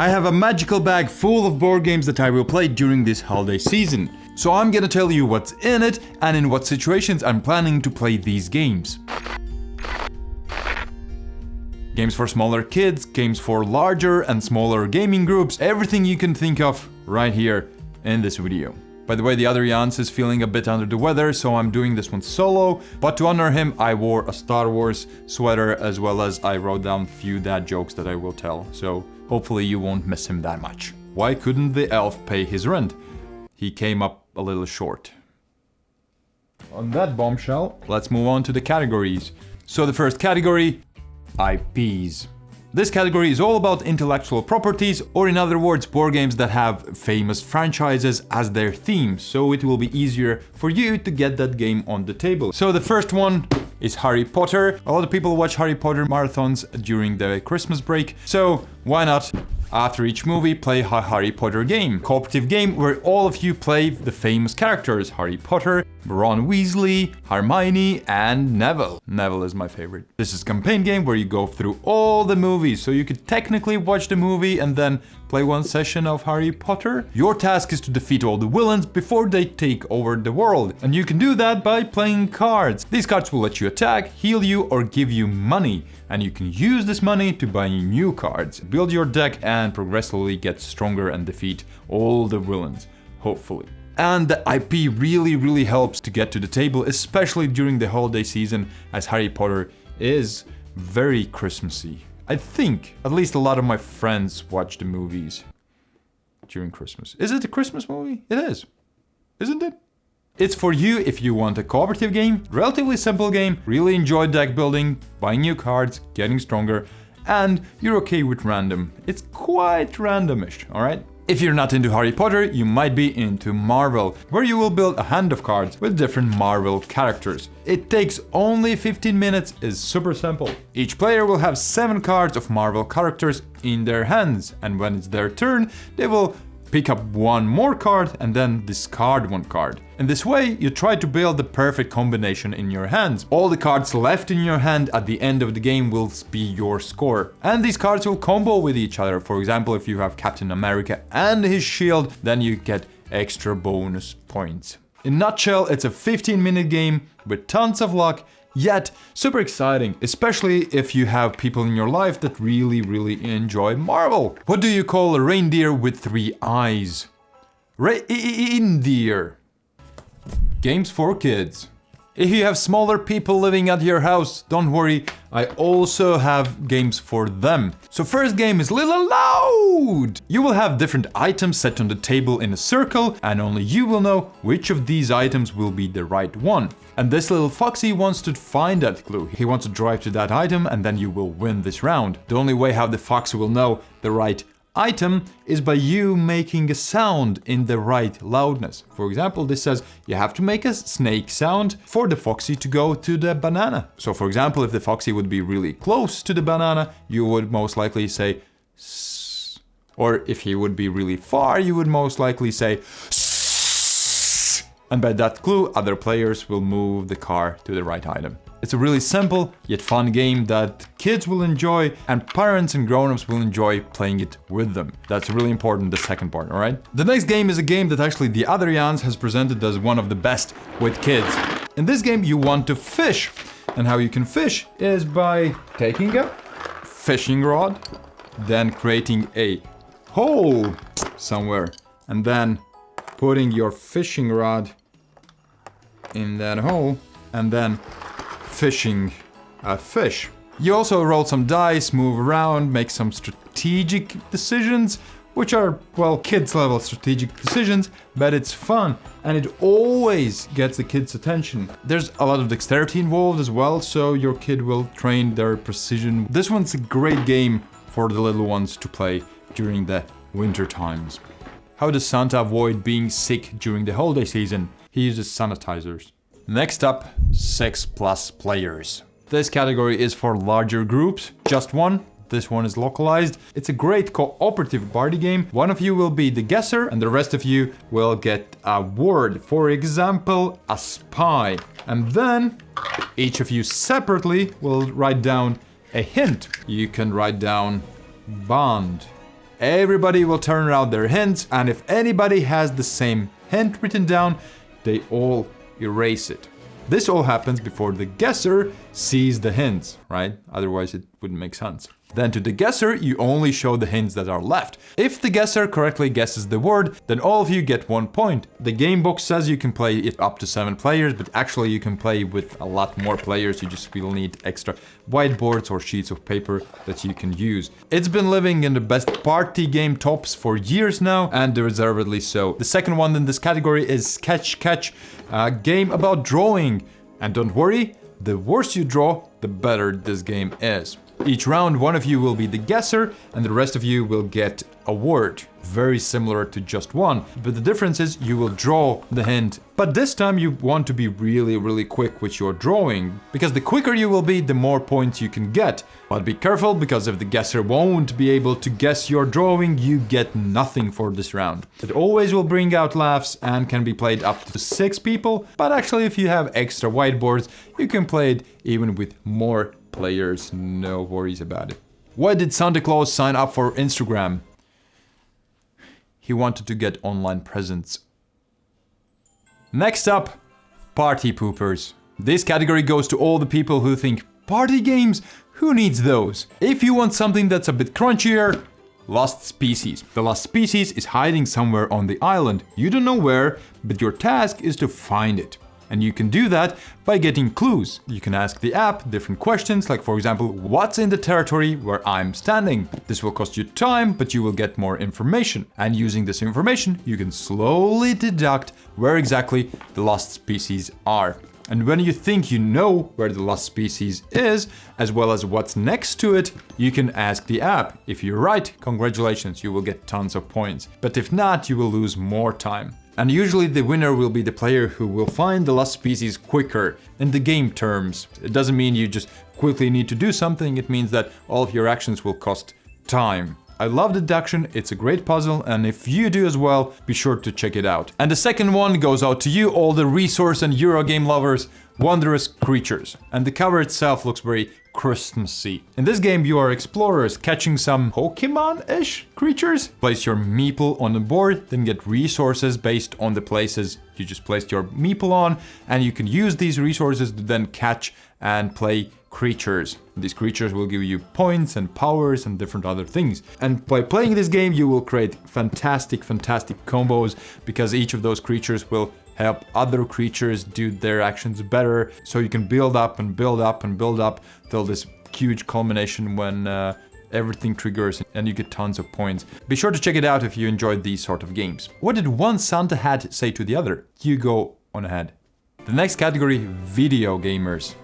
I have a magical bag full of board games that I will play during this holiday season. So I'm gonna tell you what's in it and in what situations I'm planning to play these games. Games for smaller kids, games for larger and smaller gaming groups, everything you can think of right here in this video. By the way, the other Jans is feeling a bit under the weather, so I'm doing this one solo. But to honor him, I wore a Star Wars sweater, as well as I wrote down a few dad jokes that I will tell. So hopefully you won't miss him that much. Why couldn't the elf pay his rent? He came up a little short. On that bombshell, let's move on to the categories. So the first category, IPs. This category is all about intellectual properties, or in other words, board games that have famous franchises as their theme, so it will be easier for you to get that game on the table. So the first one is Harry Potter. A lot of people watch Harry Potter marathons during the Christmas break, so why not, after each movie, play a Harry Potter game. Cooperative game where all of you play the famous characters: Harry Potter, Ron Weasley, Hermione, and Neville. Neville is my favorite. This is a campaign game where you go through all the movies, so you could technically watch the movie and then play one session of Harry Potter. Your task is to defeat all the villains before they take over the world, and you can do that by playing cards. These cards will let you attack, heal you, or give you money, and you can use this money to buy new cards, build your deck, and progressively get stronger and defeat all the villains, hopefully. And the IP really helps to get to the table, especially during the holiday season, as Harry Potter is very Christmassy. I think at least a lot of my friends watch the movies during Christmas. Is it a Christmas movie? It is, isn't it? It's for you if you want a cooperative game, relatively simple game, really enjoy deck building, buying new cards, getting stronger, and you're okay with random. It's quite randomish, alright? If you're not into Harry Potter, you might be into Marvel, where you will build a hand of cards with different Marvel characters. It takes only 15 minutes, is super simple. Each player will have 7 cards of Marvel characters in their hands, and when it's their turn, they will pick up one more card and then discard one card. In this way, you try to build the perfect combination in your hands. All the cards left in your hand at the end of the game will be your score. And these cards will combo with each other. For example, if you have Captain America and his shield, then you get extra bonus points. In a nutshell, it's a 15-minute game with tons of luck, yet super exciting, especially if you have people in your life that really enjoy Marvel. What do you call a reindeer with 3 eyes? Reindeer. Games for kids. If you have smaller people living at your house, don't worry, I also have games for them. So first game is Little Loud! You will have different items set on the table in a circle, and only you will know which of these items will be the right one. And this little foxy wants to find that clue. He wants to drive to that item, and then you will win this round. The only way how the fox will know the right item is by you making a sound in the right loudness. For example, this says you have to make a snake sound for the foxy to go to the banana. So for example, if the foxy would be really close to the banana, you would most likely say S. Or if he would be really far, you would most likely say S. And by that clue, other players will move the car to the right item. It's a really simple yet fun game that kids will enjoy, and parents and grown-ups will enjoy playing it with them. That's really important, the second part, alright? The next game is a game that actually the other Jans has presented as one of the best with kids. In this game you want to fish, and how you can fish is by taking a fishing rod, then creating a hole somewhere, and then putting your fishing rod in that hole, and then fishing a fish. You also roll some dice, move around, make some strategic decisions, which are, well, kids level strategic decisions, but it's fun and it always gets the kids' attention. There's a lot of dexterity involved as well, so your kid will train their precision. This one's a great game for the little ones to play during the winter times. How does Santa avoid being sick during the holiday season? He uses sanitizers. Next up, 6+ players. This category is for larger groups, just one. This one is localized. It's a great cooperative party game. One of you will be the guesser and the rest of you will get a word. For example, a spy. And then each of you separately will write down a hint. You can write down bond, everybody will turn around their hints, and if anybody has the same hint written down, they all erase it. This all happens before the guesser sees the hints, right? Otherwise it wouldn't make sense. Then to the guesser, you only show the hints that are left. If the guesser correctly guesses the word, then all of you get 1 point. The game book says you can play it up to 7 players, but actually you can play with a lot more players. You just will need extra whiteboards or sheets of paper that you can use. It's been living in the best party game tops for years now, and deservedly so. The second one in this category is Catch Catch, a game about drawing. And don't worry, the worse you draw, the better this game is. Each round, one of you will be the guesser, and the rest of you will get a word. Very similar to just one, but the difference is you will draw the hint. But this time you want to be really quick with your drawing, because the quicker you will be, the more points you can get. But be careful, because if the guesser won't be able to guess your drawing, you get nothing for this round. It always will bring out laughs and can be played up to 6 people, but actually if you have extra whiteboards, you can play it even with more players, no worries about it. Why did Santa Claus sign up for Instagram? He wanted to get online presents. Next up, party poopers. This category goes to all the people who think, party games? Who needs those? If you want something that's a bit crunchier, Lost Species. The Lost Species is hiding somewhere on the island. You don't know where, but your task is to find it. And you can do that by getting clues. You can ask the app different questions, like for example, what's in the territory where I'm standing? This will cost you time, but you will get more information. And using this information, you can slowly deduct where exactly the lost species are. And when you think you know where the lost species is, as well as what's next to it, you can ask the app. If you're right, congratulations, you will get tons of points. But if not, you will lose more time. And usually the winner will be the player who will find the lost species quicker in the game terms. It doesn't mean you just quickly need to do something, it means that all of your actions will cost time. I love deduction, it's a great puzzle, and if you do as well, be sure to check it out. And the second one goes out to you, all the resource and Eurogame lovers, Wondrous Creatures. And the cover itself looks very Christmassy. In this game, you are explorers catching some Pokemon-ish creatures. Place your meeple on the board, then get resources based on the places you just placed your meeple on, and you can use these resources to then catch and play creatures. These creatures will give you points and powers and different other things. And by playing this game, you will create fantastic combos, because each of those creatures will help other creatures do their actions better. So you can build up and build up and build up till this huge culmination when everything triggers and you get tons of points. Be sure to check it out if you enjoyed these sort of games. What did one Santa hat say to the other? You go on ahead. The next category, video gamers.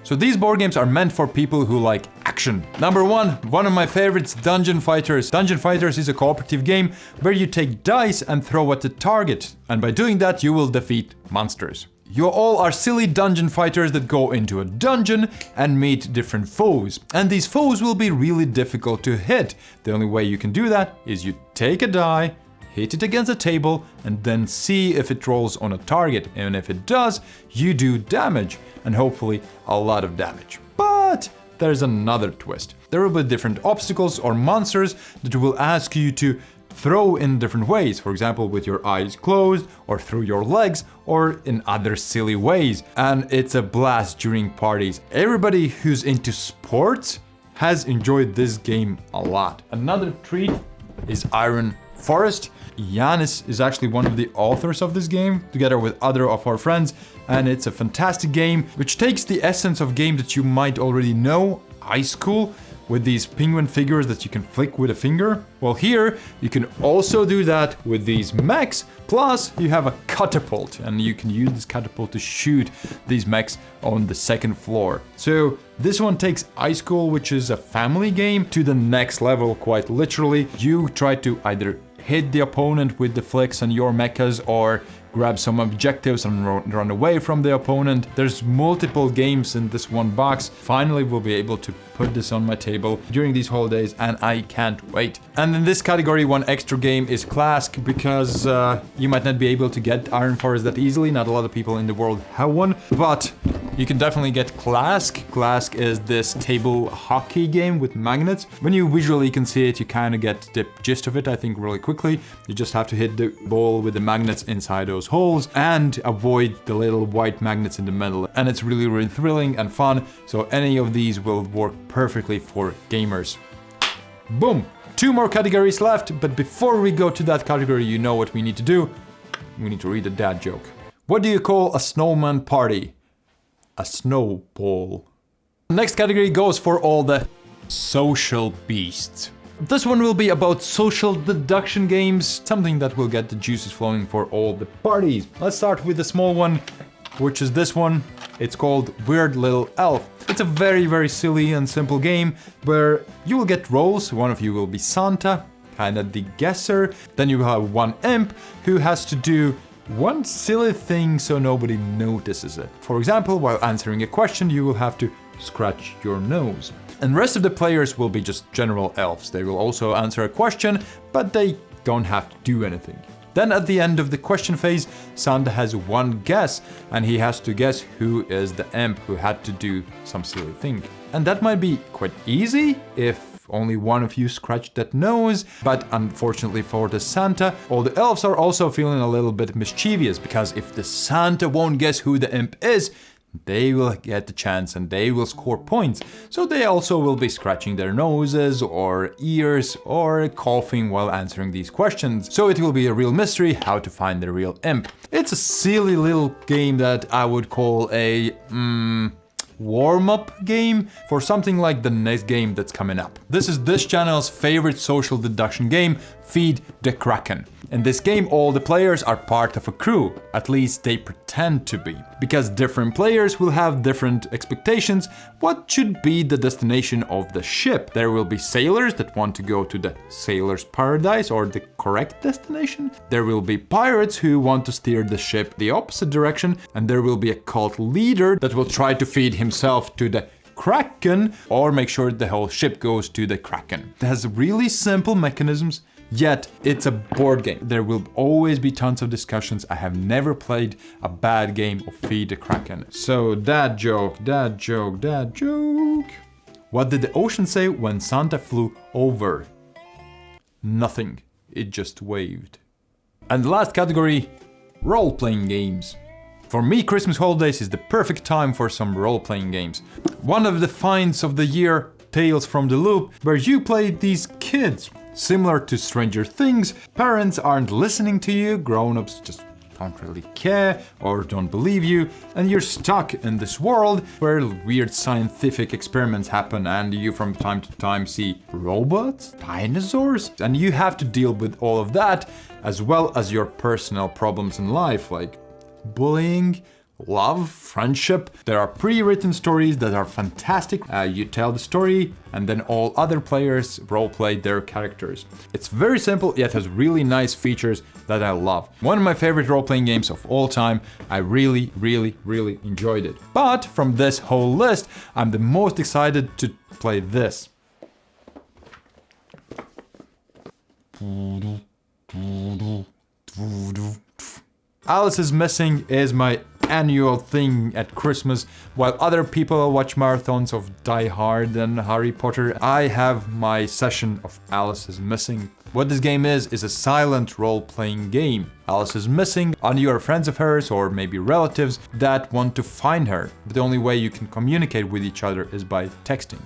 So these board games are meant for people who like action. Number one of my favorites, Dungeon Fighters. Dungeon Fighters is a cooperative game where you take dice and throw at the target. And by doing that, you will defeat monsters. You all are silly dungeon fighters that go into a dungeon and meet different foes. And these foes will be really difficult to hit. The only way you can do that is you take a die, hit it against a table, and then see if it rolls on a target. And if it does, you do damage, and hopefully a lot of damage. But there's another twist. There will be different obstacles or monsters that will ask you to throw in different ways. For example, with your eyes closed, or through your legs, or in other silly ways. And it's a blast during parties. Everybody who's into sports has enjoyed this game a lot. Another treat is Iron Forest. Yanis is actually one of the authors of this game, together with other of our friends, and it's a fantastic game which takes the essence of game that you might already know, Ice Cool, with these penguin figures that you can flick with a finger. Well, here you can also do that with these mechs, plus you have a catapult, and you can use this catapult to shoot these mechs on the second floor. So this one takes Ice Cool, which is a family game, to the next level, quite literally. You try to either hit the opponent with the flicks and your mechas, or grab some objectives and run away from the opponent. There's multiple games in this one box. Finally, we'll be able to put this on my table during these holidays, and I can't wait. And in this category, one extra game is Klask, because you might not be able to get Iron Forest that easily. Not a lot of people in the world have one, but You can definitely get Klask. Klask is this table hockey game with magnets. When you visually can see it, you kind of get the gist of it, I think, really quickly. You just have to hit the ball with the magnets inside those holes and avoid the little white magnets in the middle. And it's really, really thrilling and fun. So any of these will work perfectly for gamers. Boom! 2 more categories left, but before we go to that category, you know what we need to do. We need to read a dad joke. What do you call a snowman party? A snowball. Next category goes for all the social beasts. This one will be about social deduction games, something that will get the juices flowing for all the parties. Let's start with the small one, which is this one. It's called Weird Little Elf. It's a very, very silly and simple game where you will get roles. One of you will be Santa, kind of the guesser. Then you will have one imp who has to do one silly thing so nobody notices it. For example, while answering a question, you will have to scratch your nose. And the rest of the players will be just general elves. They will also answer a question, but they don't have to do anything. Then at the end of the question phase, Santa has one guess, and he has to guess who is the imp who had to do some silly thing. And that might be quite easy if only one of you scratched that nose, but unfortunately for the Santa, all the elves are also feeling a little bit mischievous, because if the Santa won't guess who the imp is, they will get the chance and they will score points. So they also will be scratching their noses or ears or coughing while answering these questions. So it will be a real mystery how to find the real imp. It's a silly little game that I would call a warm-up game for something like the next game that's coming up. This is this channel's favorite social deduction game, Feed the Kraken. In this game, all the players are part of a crew, at least they pretend to be, because different players will have different expectations what should be the destination of the ship. There will be sailors that want to go to the sailor's paradise or the correct destination. There will be pirates who want to steer the ship the opposite direction, and there will be a cult leader that will try to feed himself to the Kraken or make sure the whole ship goes to the Kraken. It has really simple mechanisms, yet it's a board game. There will always be tons of discussions. I have never played a bad game of Feed the Kraken. So dad joke, dad joke, dad joke. What did the ocean say when Santa flew over? Nothing. It just waved. And the last category, role-playing games. For me, Christmas holidays is the perfect time for some role-playing games. One of the finds of the year, Tales from the Loop, where you play these kids. Similar to Stranger Things, parents aren't listening to you, grown-ups just don't really care or don't believe you, and you're stuck in this world where weird scientific experiments happen and you from time to time see robots, dinosaurs, and you have to deal with all of that as well as your personal problems in life like bullying, love, friendship. There are pre-written stories that are fantastic. You tell the story and then all other players roleplay their characters. It's very simple yet has really nice features that I love. One of my favorite role-playing games of all time. I really enjoyed it. But from this whole list, I'm the most excited to play this. Alice is Missing is my annual thing at Christmas. While other people watch marathons of Die Hard and Harry Potter, I have my session of Alice is Missing. What this game is a silent role-playing game. Alice is missing, and you are friends of hers or maybe relatives that want to find her. But the only way you can communicate with each other is by texting.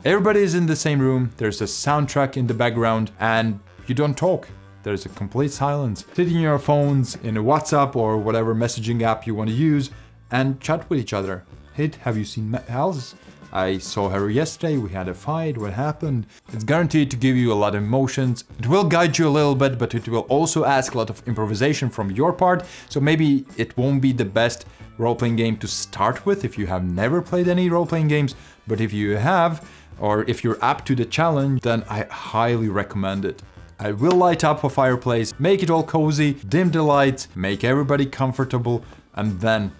Everybody is in the same room, there's a soundtrack in the background, and you don't talk. There's a complete silence. Sit in your phones, in a WhatsApp or whatever messaging app you want to use, and chat with each other. Hey, have you seen Alice? I saw her yesterday, we had a fight, what happened? It's guaranteed to give you a lot of emotions. It will guide you a little bit, but it will also ask a lot of improvisation from your part, so maybe it won't be the best role-playing game to start with if you have never played any role-playing games, but if you have, or if you're up to the challenge, then I highly recommend it. I will light up a fireplace, make it all cozy, dim the lights, make everybody comfortable, and then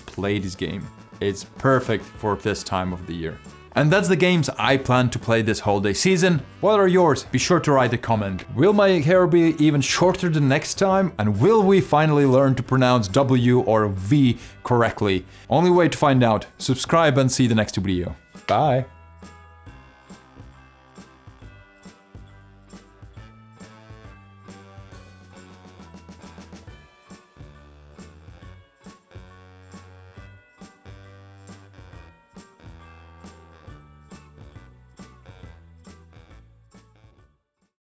play this game. It's perfect for this time of the year. And that's the games I plan to play this holiday season. What are yours? Be sure to write a comment. Will my hair be even shorter the next time? And will we finally learn to pronounce W or V correctly? Only way to find out. Subscribe and see the next video. Bye.